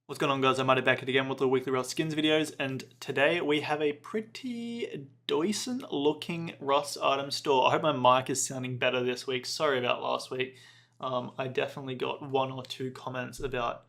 What's going on, guys? I'm Mighty back again with the weekly Rust skins videos, and today we have a pretty decent looking Rust item store. I hope my mic is sounding better this week. Sorry about last week. I definitely got one or two comments about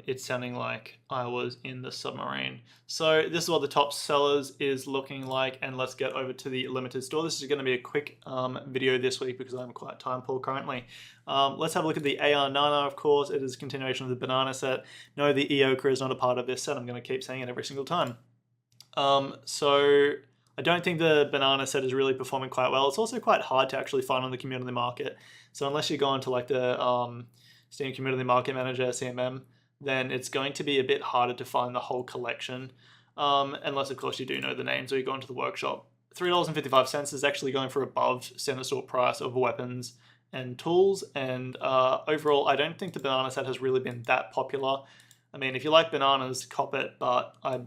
it sounding like I was in the submarine. So this is what the top sellers is looking like, and let's get over to the limited store. This is going to be a quick video this week because I'm quite time poor currently. Let's have a look at the AR Nana, of course. It is a continuation of the banana set. No, the Eoka is not a part of this set. I'm going to keep saying it every single time. So I don't think the banana set is really performing quite well. It's also quite hard to actually find on the community market. So unless you go into like the Steam Community Market Manager, CMM, then it's going to be a bit harder to find the whole collection. Unless of course you do know the names or you go into the workshop. $3.55 is actually going for above center store price of weapons and tools, and overall I don't think the banana set has really been that popular. I mean, if you like bananas, cop it, but I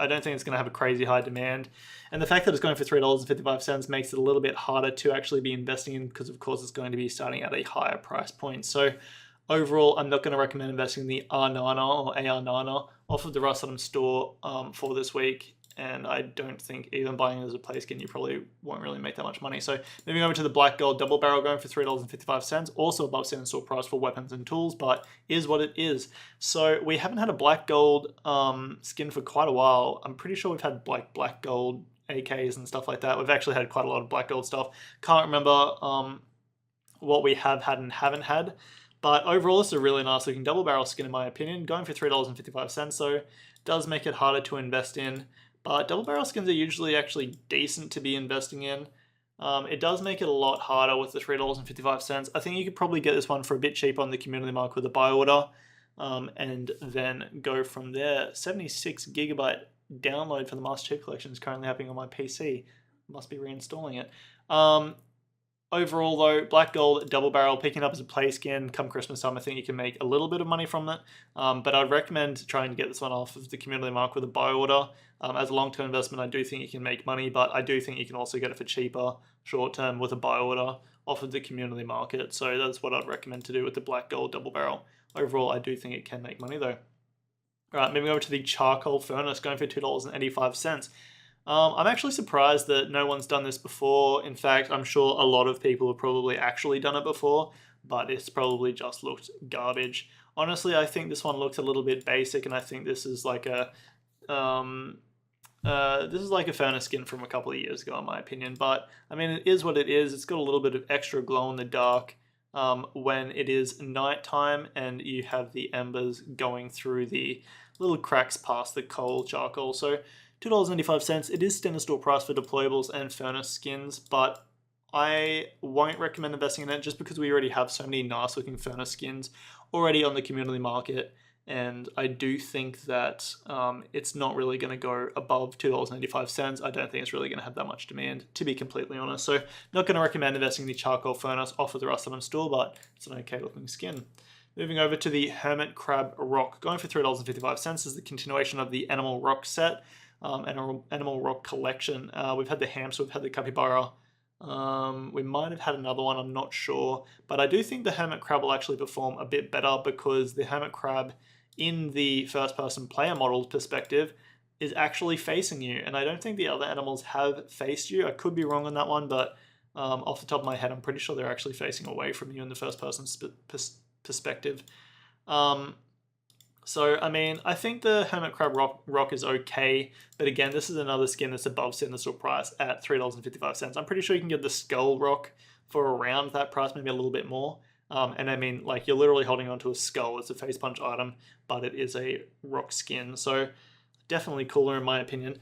don't think it's going to have a crazy high demand. And the fact that it's going for $3.55 makes it a little bit harder to actually be investing in, because of course it's going to be starting at a higher price point. So overall, I'm not going to recommend investing in the R-Nana or AR-Nana off of the Rust item store for this week. And I don't think even buying it as a play skin, you probably won't really make that much money. So moving over to the Black Gold Double Barrel, going for $3.55, also above center store price for weapons and tools, but is what it is. So we haven't had a Black Gold skin for quite a while. I'm pretty sure we've had like Black Gold AKs and stuff like that. We've actually had quite a lot of Black Gold stuff. Can't remember what we have had and haven't had. But overall, it's a really nice looking double barrel skin in my opinion. Going for $3.55, so does make it harder to invest in. But double barrel skins are usually actually decent to be investing in. It does make it a lot harder with the $3.55. I think you could probably get this one for a bit cheaper on the community market with a buy order, and then go from there. 76 gigabyte download for the Master Chief Collection is currently happening on my PC. Must be reinstalling it. Overall though, Black Gold Double Barrel, picking up as a play skin come Christmas time, I think you can make a little bit of money from it. But I'd recommend trying to get this one off of the community market with a buy order. As a long-term investment, I do think you can make money, but I do think you can also get it for cheaper short-term with a buy order off of the community market. So that's what I'd recommend to do with the Black Gold Double Barrel. Overall, I do think it can make money though. Alright, moving over to the Charcoal Furnace, going for $2.85. I'm actually surprised that no one's done this before. In fact, I'm sure a lot of people have probably actually done it before, but it's probably just looked garbage. Honestly, I think this one looks a little bit basic, and I think this is like a furnace skin from a couple of years ago, in my opinion. But I mean, it is what it is. It's got a little bit of extra glow in the dark when it is nighttime, and you have the embers going through the little cracks past the coal charcoal. So $2.95. It is standard store price for deployables and furnace skins, but I won't recommend investing in it just because we already have so many nice looking furnace skins already on the community market, and I do think that it's not really going to go above $2.85. I don't think it's really going to have that much demand, to be completely honest. So not going to recommend investing in the Charcoal Furnace off of the Rust item store, but it's an okay looking skin. Moving over to the Hermit Crab Rock, going for $3.55 is the continuation of the Animal Rock set. Animal Rock collection. We've had the hamster, we've had the capybara. We might have had another one, I'm not sure. But I do think the Hermit Crab will actually perform a bit better, because the Hermit Crab in the first person player model perspective is actually facing you. And I don't think the other animals have faced you. I could be wrong on that one, but off the top of my head, I'm pretty sure they're actually facing away from you in the first person perspective. So, I mean, I think the Hermit Crab Rock is okay, but again, this is another skin that's above center store price at $3.55. I'm pretty sure you can get the Skull Rock for around that price, maybe a little bit more. And I mean, like, you're literally holding onto a skull. It's a face punch item, but it is a rock skin. So, definitely cooler in my opinion.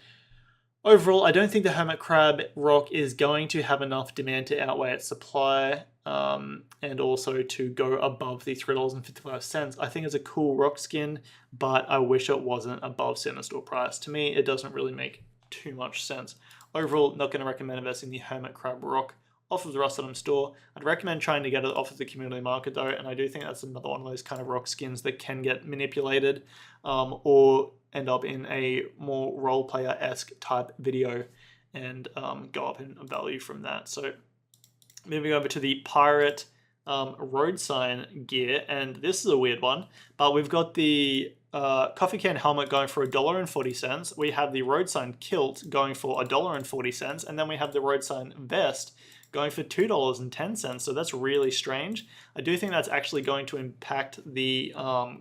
Overall, I don't think the Hermit Crab Rock is going to have enough demand to outweigh its supply, and also to go above the $3.55. I think it's a cool rock skin, but I wish it wasn't above center store price. To me, it doesn't really make too much sense. Overall, not going to recommend investing in the Hermit Crab Rock off of the Rust item store. I'd recommend trying to get it off of the community market though, and I do think that's another one of those kind of rock skins that can get manipulated, or end up in a more role player-esque type video and go up in value from that. So moving over to the Pirate road sign gear, and this is a weird one, but we've got the coffee can helmet going for $1.40. We have the road sign kilt going for $1.40, and then we have the road sign vest going for $2.10. So that's really strange. I do think that's actually going to impact the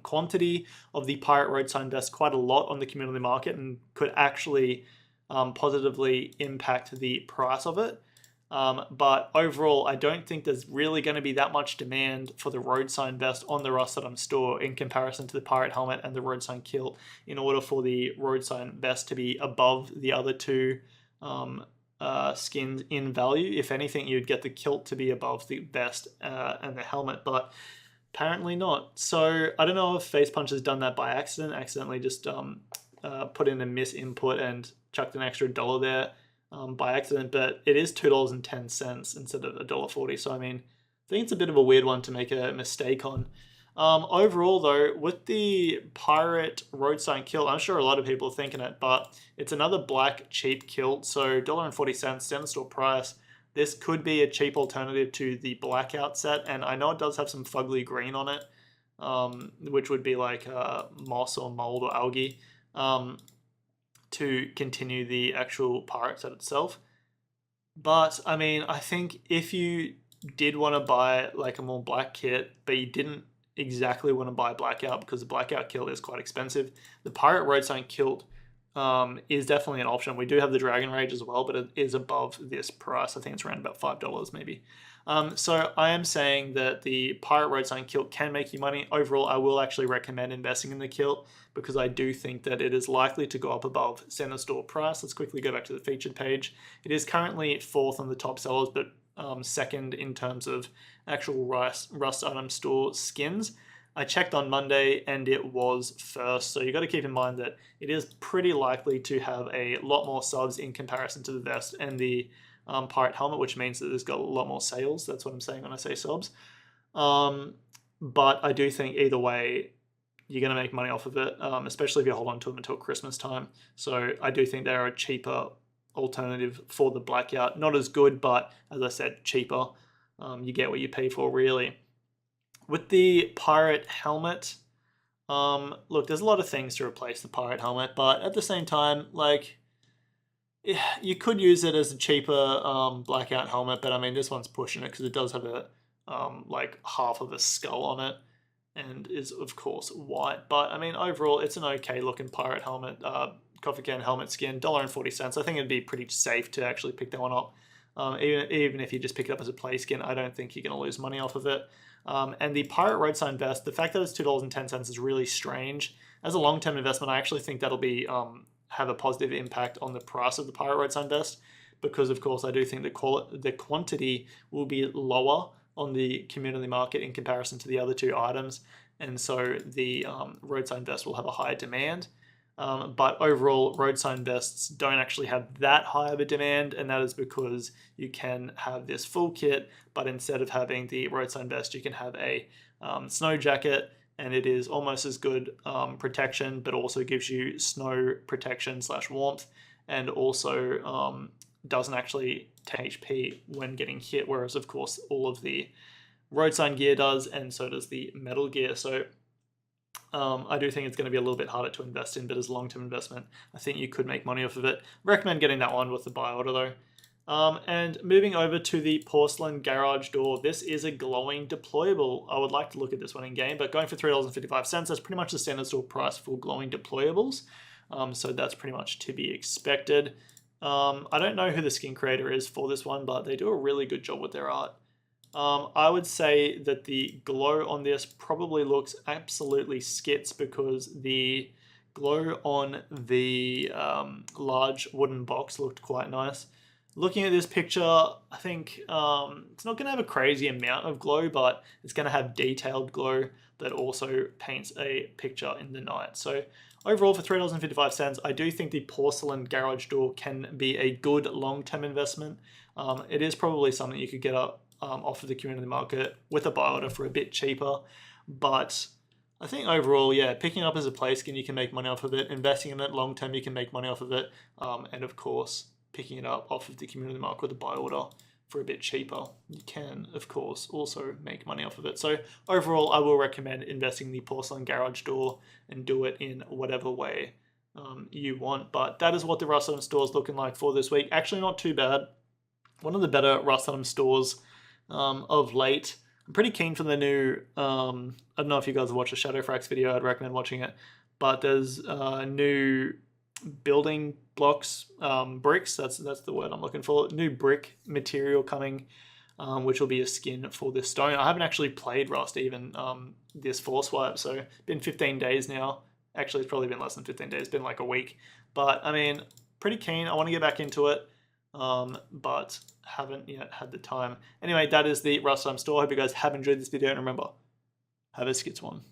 quantity of the pirate road sign vest quite a lot on the community market, and could actually positively impact the price of it. But overall, I don't think there's really going to be that much demand for the road sign vest on the Rust Item store in comparison to the pirate helmet and the road sign kilt, in order for the road sign vest to be above the other two skins in value. If anything, you'd get the kilt to be above the vest and the helmet, but apparently not. So I don't know if Face Punch has done that by accident, accidentally just put in a misinput and chucked an extra $1 there by accident, but it is $2.10 instead of $1.40. So I mean, I think it's a bit of a weird one to make a mistake on. Overall though, with the pirate road sign kilt, I'm sure a lot of people are thinking it, but it's another black cheap kilt, so $1.40 standard store price. This could be a cheap alternative to the blackout set, and I know it does have some fugly green on it, which would be like moss or mold or algae, to continue the actual pirate set itself. But I mean, I think if you did want to buy like a more black kit, but you didn't exactly want to buy blackout because the blackout kilt is quite expensive, the pirate road sign kilt is definitely an option. We do have the Dragon Rage as well, but it is above this price. I think it's around about $5 maybe. So I am saying that the pirate road sign kilt can make you money. Overall, I will actually recommend investing in the kilt because I do think that it is likely to go up above center store price. Let's quickly go back to the featured page. It is currently 4th on the top sellers, but 2nd in terms of actual Rust Item store skins. I checked on Monday and it was 1st, so you got to keep in mind that it is pretty likely to have a lot more subs in comparison to the vest and the pirate helmet, which means that there's got a lot more sales. That's what I'm saying when I say subs. But I do think either way, you're going to make money off of it, especially if you hold on to them until Christmas time. So I do think they're a cheaper alternative for the blackout. Not as good, but as I said, cheaper. You get what you pay for, really. With the pirate helmet, look, there's a lot of things to replace the pirate helmet, but at the same time, like, you could use it as a cheaper blackout helmet, but I mean, this one's pushing it because it does have a like half of a skull on it and is of course white. But I mean, overall, it's an okay looking pirate helmet, coffee can helmet skin, $1.40. I think it'd be pretty safe to actually pick that one up. Even if you just pick it up as a play skin, I don't think you're going to lose money off of it. And the pirate road sign vest, the fact that it's $2.10 is really strange. As a long-term investment, I actually think that'll be have a positive impact on the price of the pirate road sign vest, because of course I do think the quantity will be lower on the community market in comparison to the other two items, and so the road sign vest will have a higher demand. But overall, road sign vests don't actually have that high of a demand, and that is because you can have this full kit, but instead of having the road sign vest, you can have a snow jacket, and it is almost as good protection, but also gives you snow protection / warmth, and also doesn't actually take HP when getting hit, whereas of course all of the road sign gear does, and so does the metal gear. So I do think it's going to be a little bit harder to invest in, but as a long-term investment, I think you could make money off of it. Recommend getting that one with the buy order though. And moving over to the Porcelain garage door, this is a glowing deployable. I would like to look at this one in game, but going for $3.55, that's pretty much the standard store price for glowing deployables. So that's pretty much to be expected. I don't know who the skin creator is for this one, but they do a really good job with their art. I would say that the glow on this probably looks absolutely skits, because the glow on the large wooden box looked quite nice. Looking at this picture, I think it's not going to have a crazy amount of glow, but it's going to have detailed glow that also paints a picture in the night. So overall, for $3.55, I do think the Porcelain garage door can be a good long-term investment. It is probably something you could get off of the community market with a buy order for a bit cheaper, but I think overall, yeah, picking it up as a play skin, you can make money off of it. Investing in it long term, you can make money off of it, and of course, picking it up off of the community market with a buy order for a bit cheaper, you can, of course, also make money off of it. So overall, I will recommend investing in the Porcelain garage door and do it in whatever way you want. But that is what the Rust Item store is looking like for this week. Actually, not too bad. One of the better Rust Item stores of late. I'm pretty keen for the new, I don't know if you guys have watched the Shadow Frax video, I'd recommend watching it. But there's new building blocks, bricks, that's the word I'm looking for. New brick material coming, which will be a skin for this stone. I haven't actually played Rust even this Force Wipe, so it's been 15 days now. Actually, it's probably been less than 15 days, it's been like a week. But I mean, pretty keen, I want to get back into it. But haven't yet had the time. Anyway, that is the Rust Item store. Hope you guys have enjoyed this video, and remember, have a skits one.